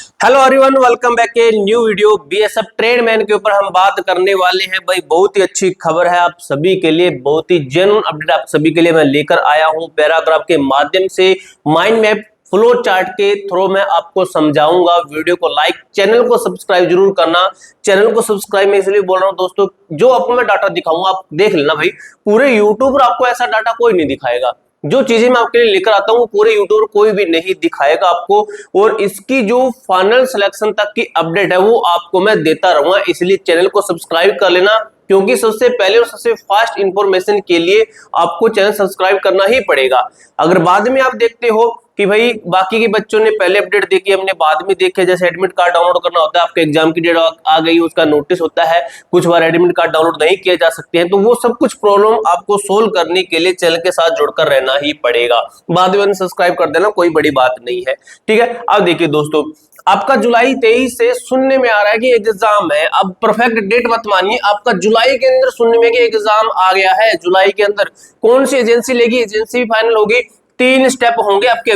Hello everyone, welcome back a new video. BSF tradesman के ऊपर हम बात करने वाले हैं। भाई बहुत ही अच्छी खबर है आप सभी के लिए, बहुत ही जेन्युइन अपडेट आप सभी के लिए मैं लेकर आया हूं। पैराग्राफ के माध्यम से माइंड मैप फ्लो चार्ट के थ्रू मैं आपको समझाऊंगा। वीडियो को लाइक, चैनल को सब्सक्राइब जरूर करना। चैनल को सब्सक्राइब मैं इसलिए बोल रहा हूं दोस्तों, जो आपको मैं डाटा दिखाऊंगा आप देख लेना। भाई पूरे यूट्यूब पर आपको ऐसा डाटा कोई नहीं दिखाएगा। जो चीजें मैं आपके लिए लेकर आता हूँ पूरे यूट्यूब कोई भी नहीं दिखाएगा आपको। और इसकी जो फाइनल सिलेक्शन तक की अपडेट है वो आपको मैं देता रहूंगा, इसलिए चैनल को सब्सक्राइब कर लेना, क्योंकि सबसे पहले और सबसे फास्ट इंफॉर्मेशन के लिए आपको चैनल सब्सक्राइब करना ही पड़ेगा। अगर बाद में आप देखते हो कि भाई बाकी के बच्चों ने पहले अपडेट देखी, हमने बाद में देखे, जैसे एडमिट कार्ड डाउनलोड करना होता है, आपके एग्जाम की डेट आ गई, उसका नोटिस होता है, कुछ बार एडमिट कार्ड डाउनलोड नहीं किए जा सकते हैं, तो वो सब कुछ प्रॉब्लम आपको सोल्व करने के लिए चैनल के साथ जुड़कर रहना ही पड़ेगा। बाद में सब्सक्राइब कर देना, कोई बड़ी बात नहीं है, ठीक है। अब देखिए दोस्तों, आपका जुलाई 23 से सुनने में आ रहा है कि एग्जाम है। अब परफेक्ट डेट मत मानिए, आपका जुलाई के अंदर सुनने में कि एग्जाम आ गया है। जुलाई के अंदर कौन सी एजेंसी लेगी, एजेंसी भी फाइनल होगी, 3 स्टेप होंगे आपके।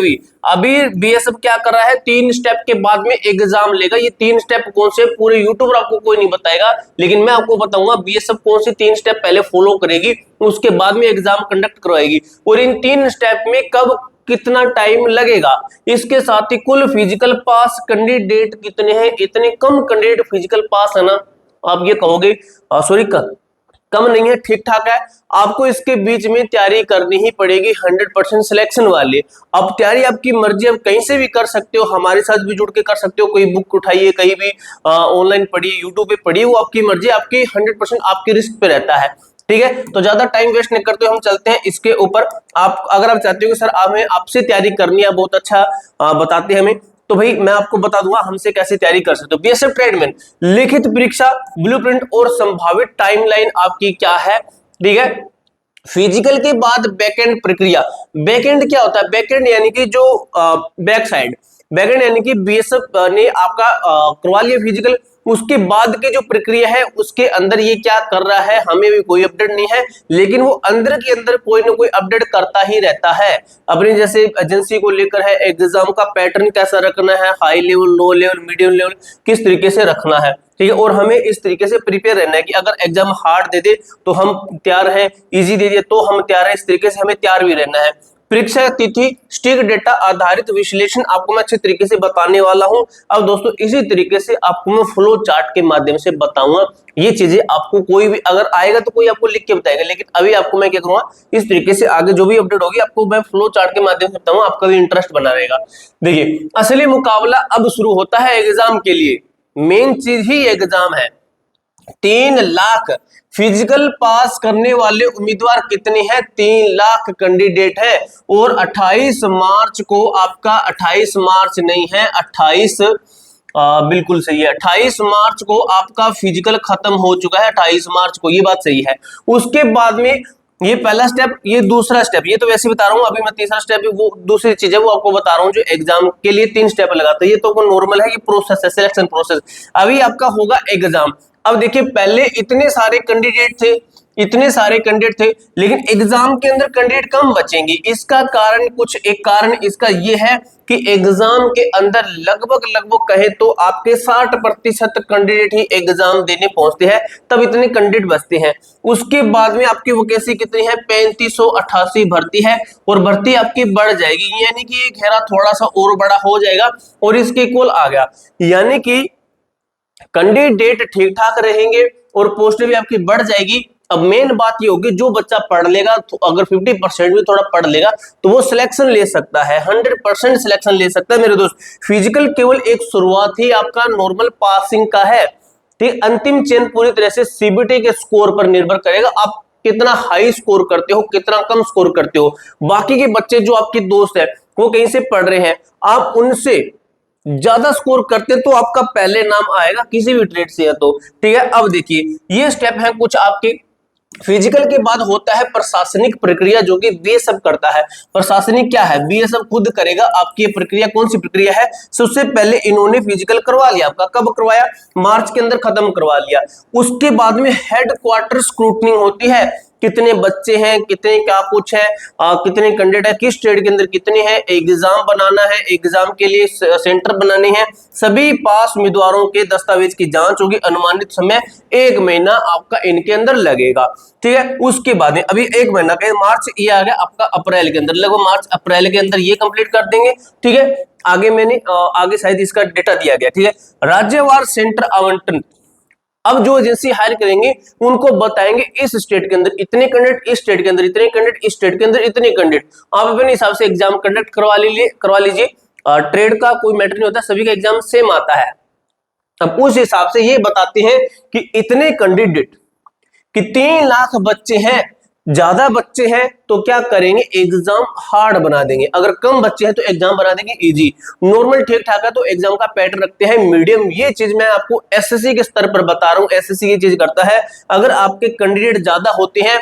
अभी बीएसएफ क्या कर रहा है, 3 स्टेप के बाद में एग्जाम लेगा। ये 3 स्टेप कौन से पूरे यूट्यूबर आपको कोई नहीं बताएगा, लेकिन मैं आपको बताऊंगा बीएसएफ कौन से 3 स्टेप पहले फॉलो करेगी, उसके बाद में एग्जाम कंडक्ट करवाएगी। और इन 3 स्टेप में कब कितना टाइम लगेगा, इसके साथ ही कुल फिजिकल पास कैंडिडेट कितने हैं। इतने कम कैंडिडेट फिजिकल पास है ना, आप ये कहोगे सॉरी कम नहीं है, ठीक ठाक है। आपको इसके बीच में तैयारी करनी ही पड़ेगी 100% सिलेक्शन वाले। अब तैयारी आपकी मर्जी, आप कहीं से भी कर सकते हो, हमारे साथ भी जुड़ के कर सकते हो, कोई बुक उठाइए, कहीं भी ऑनलाइन पढ़िए, यूट्यूब पे पढ़िए, वो आपकी मर्जी, आपकी 100% आपकी रिस्क पे रहता है, ठीक है। तो ज्यादा टाइम वेस्ट नहीं करते, हम चलते हैं इसके ऊपर। आप अगर आप चाहते हो कि सर हमें आपसे तैयारी करनी है, बहुत अच्छा बताते हैं हमें, तो भाई मैं आपको बता दूंगा हमसे कैसे तैयारी कर सकते हो। बीएसएफ ट्रेडमैन लिखित परीक्षा, ब्लूप्रिंट और संभावित टाइमलाइन आपकी क्या है, ठीक है। फिजिकल के बाद बैकएंड प्रक्रिया। बैकएंड क्या होता है, बैकएंड यानी कि जो बैक साइड, बैकएंड यानी कि बीएसएफ ने आपका करवा लिया फिजिकल, उसके बाद की जो प्रक्रिया है उसके अंदर ये क्या कर रहा है हमें भी कोई अपडेट नहीं है, लेकिन वो अंदर के अंदर कोई ना कोई अपडेट करता ही रहता है अपनी, जैसे एजेंसी को लेकर है, एग्जाम का पैटर्न कैसा रखना है, high level, low level, medium level, किस तरीके से रखना है, ठीक है। और हमें इस तरीके से प्रिपेयर रहना है कि अगर एग्जाम हार्ड दे दे तो हम तैयार हैं, इजी दे दे तो हम तैयार हैं, इस तरीके से हमें तैयार भी रहना है। परीक्षा तिथि, स्टिक डेटा आधारित विश्लेषण आपको मैं अच्छे तरीके से बताने वाला हूं। अब दोस्तों इसी तरीके से आपको मैं फ्लो चार्ट के माध्यम से बताऊंगा। ये चीजें आपको कोई भी अगर आएगा तो कोई आपको लिख के बताएगा, लेकिन अभी आपको मैं क्या करूंगा, इस तरीके से आगे जो भी अपडेट होगी आपको मैं फ्लो चार्ट के माध्यम से बताऊंगा, आपका भी इंटरेस्ट बना रहेगा। देखिए असली मुकाबला अब शुरू होता है एग्जाम के लिए, मेन चीज ही एग्जाम है। 3 लाख फिजिकल पास करने वाले उम्मीदवार कितने हैं, 3 लाख कैंडिडेट है। और 28 मार्च को आपका, 28 मार्च नहीं है 28 बिल्कुल सही है, 28 मार्च को आपका फिजिकल खत्म हो चुका है, 28 मार्च को, ये बात सही है। उसके बाद में ये पहला स्टेप, ये दूसरा स्टेप, ये तो वैसे बता रहा हूं, अभी मैं तीसरा स्टेप, वो दूसरी चीज है वो आपको बता रहा हूं, जो एग्जाम के लिए 3 स्टेप लगाते हैं। ये तो नॉर्मल है, ये प्रोसेस है, सिलेक्शन प्रोसेस। अभी आपका होगा एग्जाम। अब देखिए पहले इतने सारे कैंडिडेट थे, इतने सारे कैंडिडेट थे, लेकिन एग्जाम के अंदर कैंडिडेट कम बचेंगे। इसका कारण कुछ एक कारण इसका ये है कि एग्जाम के अंदर लगभग कहे तो आपके 60% कैंडिडेट ही एग्जाम देने पहुंचते हैं, तब इतने कैंडिडेट बचते हैं। उसके बाद में आपकी वैकेंसी कितनी है, 3588 भर्ती है, और भर्ती आपकी बढ़ जाएगी, यानी कि ये घेरा थोड़ा सा और बड़ा हो जाएगा, और इसके इक्वल आ गया, यानी कि कैंडिडेट ठीक ठाक रहेंगे और पोस्ट भी आपकी बढ़ जाएगी। अब मेन बात ये होगी, जो बच्चा पढ़ लेगा तो अगर 50% भी थोड़ा पढ़ लेगा तो वो सिलेक्शन ले सकता है, 100% सिलेक्शन ले सकता है मेरे दोस्त। फिजिकल केवल एक शुरुआत ही आपका नॉर्मल पासिंग का है, ठीक। अंतिम चयन पूरी तरह से सीबीटी के स्कोर पर निर्भर करेगा, आप कितना हाई स्कोर करते हो, कितना कम स्कोर करते हो। बाकी के बच्चे जो आपके दोस्त है वो कहीं से पढ़ रहे हैं, आप उनसे ज्यादा स्कोर करते तो आपका पहले नाम आएगा किसी भी ट्रेड से, तो ठीक है। अब देखिए ये स्टेप है कुछ आपके। फिजिकल के बाद होता है प्रशासनिक प्रक्रिया, जो कि बीएसएफ करता है। प्रशासनिक क्या है, बीएसएफ खुद करेगा। आपकी ये प्रक्रिया कौन सी प्रक्रिया है, सबसे पहले इन्होंने फिजिकल करवा लिया आपका, कब करवाया, मार्च के अंदर खत्म करवा लिया। उसके बाद में हेडक्वार्टर स्क्रूटनिंग होती है, कितने बच्चे हैं, कितने क्या कुछ है, कितने कैंडिडेट है, किस ट्रेड के अंदर कितने हैं, एग्जाम बनाना है, एग्जाम के लिए सेंटर बनाने हैं, सभी पास उम्मीदवारों के दस्तावेज की जांच होगी। अनुमानित समय 1 महीना आपका इनके अंदर लगेगा, ठीक है। उसके बाद में अभी 1 महीना का मार्च, ये आ गया आपका अप्रैल के अंदर, लगभग मार्च अप्रैल के अंदर ये कंप्लीट कर देंगे, ठीक है। आगे मैंने आगे शायद इसका डेटा दिया गया, ठीक है। राज्यवार सेंटर आवंटन, अब जो एजेंसी हायर करेंगे उनको बताएंगे इस स्टेट के अंदर इतने कैंडिडेट, इस स्टेट के अंदर इतने कैंडिडेट, इस स्टेट के अंदर इतने कैंडिडेट, आप अपने हिसाब से एग्जाम कंडक्ट करवा लीजिए। ट्रेड का कोई मैटर नहीं होता, सभी का एग्जाम सेम आता है। अब उस हिसाब से ये बताते हैं कि इतने कैंडिडेट, कि 3 लाख बच्चे हैं, ज्यादा बच्चे हैं तो क्या करेंगे, एग्जाम हार्ड बना देंगे, अगर कम बच्चे हैं तो एग्जाम बना देंगे इजी, नॉर्मल ठीक ठाक है तो एग्जाम का पैटर्न रखते हैं मीडियम। ये चीज मैं आपको एसएससी के स्तर पर बता रहा हूं, एसएससी ये चीज करता है। अगर आपके कैंडिडेट ज्यादा होते हैं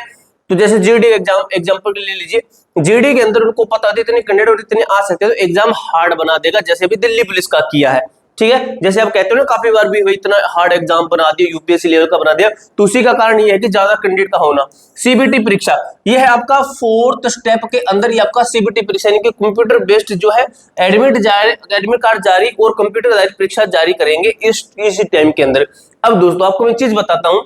तो जैसे जीडी एग्जाम्पल ले लीजिए, जीडी के अंदर उनको पता होता है इतने कैंडिडेट और इतने आ सकते हैं तो एग्जाम हार्ड बना देगा, जैसे अभी दिल्ली पुलिस का किया है, ठीक है। जैसे आप कहते हो ना काफी बार भी इतना हार्ड एग्जाम बना दिया, यूपीएससी लेवल का बना दिया, तो उसी का कारण ये है कि ज्यादा कैंडिडेट का होना। सीबीटी परीक्षा, ये है आपका 4th स्टेप के अंदर, ये आपका सीबीटी परीक्षा यानी कि कंप्यूटर बेस्ड जो है एडमिट कार्ड जारी और कंप्यूटर आधारित परीक्षा जारी करेंगे इस टाइम के अंदर। अब दोस्तों आपको मैं चीज बताता हूं,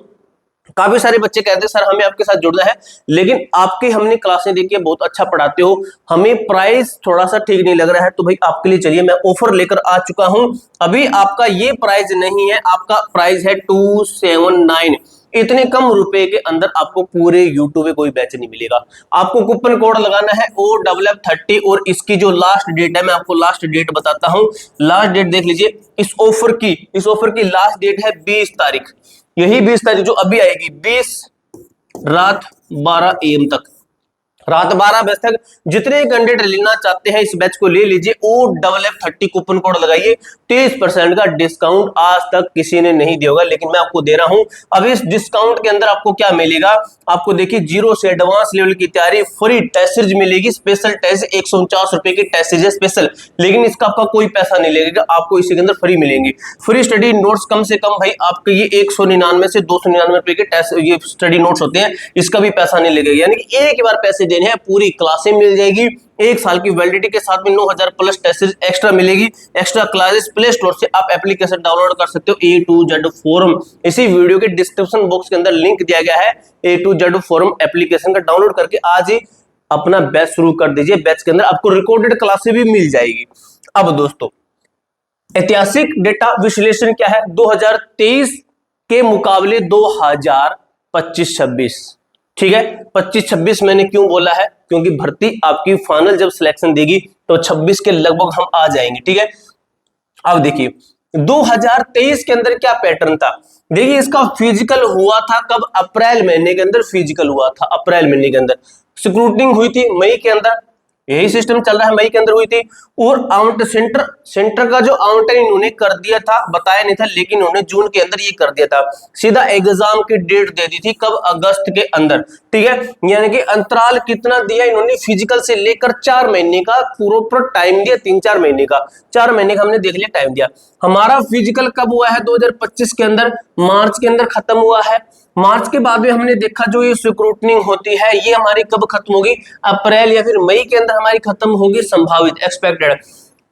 काफी सारे बच्चे कहते हैं सर हमें आपके साथ जुड़ना है, लेकिन आपके हमने क्लासें देखी है, बहुत अच्छा पढ़ाते हो, हमें प्राइस थोड़ा सा ठीक नहीं लग रहा है, तो भाई आपके लिए चलिए मैं ऑफर लेकर आ चुका हूं। अभी आपका ये प्राइस नहीं है, आपका प्राइस है 279, इतने कम रुपए के अंदर आपको पूरे यूट्यूब पे कोई बैच नहीं मिलेगा। आपको कूपन कोड लगाना है OFF30 और इसकी जो लास्ट डेट है मैं आपको लास्ट डेट बताता हूं। लास्ट डेट देख लीजिए, इस ऑफर की लास्ट डेट है 20 तारीख, यही 20 तारीख जो अभी आएगी, 20 रात 12 AM तक, रात 12 बजे तक जितने कैंडिडेट लेना चाहते हैं इस बैच को ले लीजिए। OFF30 कूपन कोड लगाइए, 30% का डिस्काउंट आज तक किसी ने नहीं दिया होगा, लेकिन मैं आपको दे रहा हूं। अब इस डिस्काउंट के अंदर आपको क्या मिलेगा, आपको देखिए 0 से एडवांस लेवल की तैयारी, फ्री टेस्ट सीरीज मिलेगी, स्पेशल टेस्ट 149 रुपए की टेस्ट सीरीज स्पेशल, लेकिन इसका आपका कोई पैसा नहीं लगेगा, आपको इसी के अंदर फ्री मिलेंगे। फ्री स्टडी नोट्स कम से कम भाई आपके ये 199 से 299 रुपए के टेस्ट ये स्टडी नोट्स होते हैं, इसका भी पैसा नहीं लगेगा, यानी कि एक बार पैसे देने हैं, पूरी क्लासें मिल जाएगी, 1 साल की वैलिडिटी के साथ में 9000 प्लस टेस्ट सीरीज एक्स्ट्रा मिलेगी, एक्स्ट्रा क्लासेस प्ले स्टोर से आप एप्लीकेशन डाउनलोड कर सकते हो, A to Z फोरम, इसी वीडियो के डिस्क्रिप्शन बॉक्स के अंदर लिंक दिया गया है, A to Z forum application का डाउनलोड करके आज ही अपना बैच शुरू कर दीजिए। बैच के अंदर आपको रिकॉर्डेड क्लासेस भी मिल जाएगी। अब दोस्तों ऐतिहासिक डेटा विश्लेषण क्या है, 2023 के मुकाबले 2025-26, ठीक है। 25-26 मैंने क्यों बोला है, क्योंकि भर्ती आपकी फाइनल जब सिलेक्शन देगी तो 26 के लगभग हम आ जाएंगे, ठीक है। अब देखिए 2023 के अंदर क्या पैटर्न था, देखिए इसका फिजिकल हुआ था कब, अप्रैल महीने के अंदर फिजिकल हुआ था, अप्रैल महीने के अंदर स्क्रूटनिंग हुई थी मई के अंदर, यही सिस्टम चल रहा है, मई के अंदर हुई थी। और आउट सेंटर का जो आवंटन इन्होंने कर दिया था, बताया नहीं था, लेकिन इन्होंने जून के अंदर ये कर दिया था, सीधा एग्जाम की डेट दे दी थी कब, अगस्त के अंदर, ठीक है। यानी कि अंतराल कितना दिया इन्होंने, फिजिकल से लेकर 4 महीने का प्रॉपर टाइम दिया, 3-4 महीने का, 4 महीने का हमने देख लिया टाइम दिया। हमारा फिजिकल कब हुआ है, 2025 के अंदर मार्च के अंदर खत्म हुआ है। मार्च के बाद में हमने देखा जो ये स्क्रूटनिंग होती है ये हमारी कब खत्म होगी, अप्रैल या फिर मई के अंदर हमारी खत्म होगी, संभावित एक्सपेक्टेड।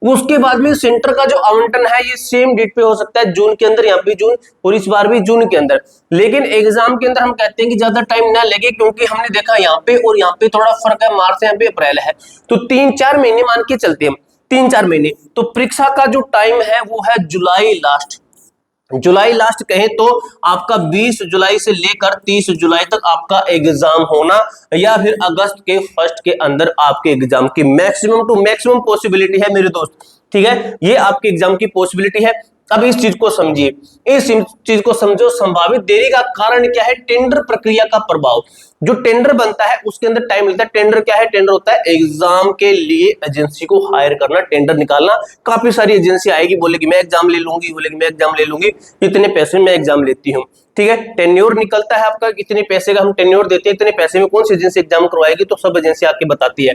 उसके बाद में सेंटर का जो आवंटन है ये सेम डेट पे हो सकता है, जून के अंदर, यहाँ पे जून और इस बार भी जून के अंदर, लेकिन एग्जाम के अंदर हम कहते हैं कि ज्यादा टाइम ना लगे, क्योंकि हमने देखा यहाँ पे और यहाँ पे थोड़ा फर्क है, मार्च यहाँ पे अप्रैल है, तो 3-4 महीने मान के चलते हैं, 3-4 महीने। तो परीक्षा का जो टाइम है वो है जुलाई लास्ट कहें तो आपका 20 जुलाई से लेकर 30 जुलाई तक आपका एग्जाम होना, या फिर अगस्त के फर्स्ट के अंदर आपके एग्जाम की मैक्सिमम टू मैक्सिमम पॉसिबिलिटी है मेरे दोस्त, ठीक है। ये आपके एग्जाम की पॉसिबिलिटी है। अब इस चीज को समझिए, इस चीज को समझो, संभावित देरी का कारण क्या है, टेंडर प्रक्रिया का प्रभाव, जो टेंडर बनता है उसके अंदर टाइम लगता है। टेंडर क्या है, टेंडर होता है एग्जाम के लिए एजेंसी को हायर करना, टेंडर निकालना। काफी सारी एजेंसी आएगी, बोलेगी मैं एग्जाम ले लूंगी, बोलेगी मैं एग्जाम ले लूंगी, इतने पैसे में एग्जाम लेती हूँ, ठीक है। टेन्योर निकलता है आपका, इतने पैसे का हम टेन्योर देते हैं, इतने पैसे में कौन सी एजेंसी एग्जाम करवाएगी, तो सब एजेंसी आके बताती है।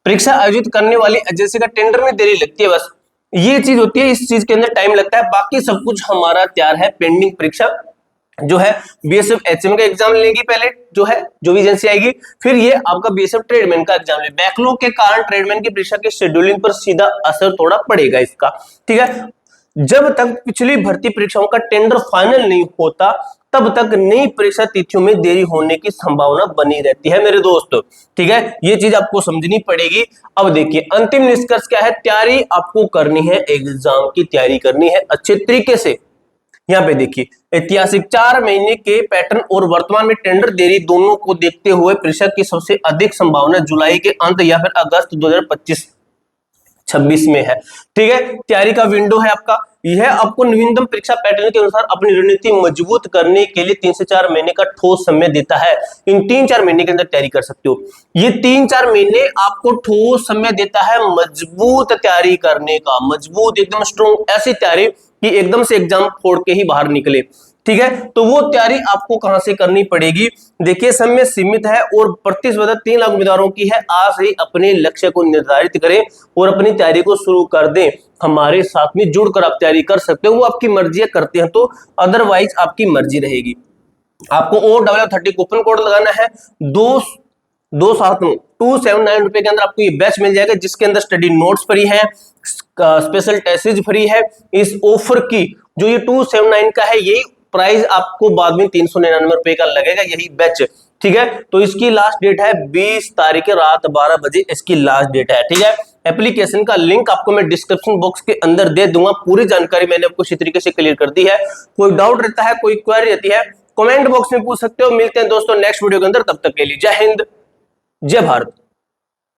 परीक्षा आयोजित करने वाली एजेंसी का टेंडर में देरी लगती है, बस ये चीज होती है, इस चीज के अंदर टाइम लगता है, बाकी सब कुछ हमारा तैयार है। पेंडिंग परीक्षा जो है बीएसएफ एचएम का एग्जाम लेगी पहले, जो भी एजेंसी आएगी, फिर ये आपका बीएसएफ ट्रेडमैन का एग्जाम ले। बैकलॉग के कारण ट्रेडमैन की परीक्षा के शेड्यूलिंग पर सीधा असर थोड़ा पड़ेगा इसका, ठीक है। जब तक पिछली भर्ती परीक्षाओं का टेंडर फाइनल नहीं होता तब तक नई परीक्षा तिथियों में देरी होने की संभावना बनी रहती है मेरे दोस्तों, ठीक है। ये चीज आपको समझनी पड़ेगी। अब देखिए अंतिम निष्कर्ष क्या है, तैयारी आपको करनी है, एग्जाम की तैयारी करनी है अच्छे तरीके से। यहाँ पे देखिए ऐतिहासिक 4 महीने के पैटर्न और वर्तमान में टेंडर देरी दोनों को देखते हुए परीक्षा की सबसे अधिक संभावना जुलाई के अंत या फिर अगस्त 2025-26 में है, ठीक है। तैयारी का विंडो है आपका, यह आपको नवीनतम परीक्षा पैटर्न के अनुसार अपनी रणनीति मजबूत करने के लिए 3 से 4 महीने का ठोस समय देता है। इन 3-4 महीने के अंदर तैयारी कर सकते हो। ये 3-4 महीने आपको ठोस समय देता है मजबूत तैयारी करने का, मजबूत एकदम स्ट्रॉन्ग ऐसी तैयारी कि एकदम से एग्जाम फोड़ के ही बाहर निकले, ठीक है। तो वो तैयारी आपको कहां से करनी पड़ेगी, देखिए समय सीमित है और प्रतिस्पर्धा 3 लाख उम्मीदवारों की है। आज से अपने लक्ष्य को निर्धारित करें और अपनी तैयारी को शुरू कर दें। हमारे साथ में जुड़कर आप तैयारी कर सकते हो, वो आपकी मर्जी करते हैं तो, अदरवाइज आपकी मर्जी रहेगी। आपको OW30 कूपन कोड लगाना है, 279 रुपए के अंदर आपको ये बैच मिल जाएगा, जिसके अंदर स्टडी नोट्स फ्री है, स्पेशल टेस्ट फ्री है। इस ऑफर की जो ये 279 का है, यही प्राइस आपको बाद में 399 रुपए का लगेगा, यही बैच, ठीक है। तो इसकी लास्ट डेट है 20 तारीख रात 12 बजे, इसकी लास्ट डेट है, ठीक है। एप्लीकेशन का लिंक आपको मैं डिस्क्रिप्शन बॉक्स के अंदर दे दूंगा। पूरी जानकारी मैंने आपको इसी तरीके से क्लियर कर दी है। कोई डाउट रहता है, कोई क्वेरी रहती है, कमेंट बॉक्स में पूछ सकते हो। मिलते हैं दोस्तों नेक्स्ट वीडियो के अंदर, तब तक के लिए जय हिंद, जय भारत।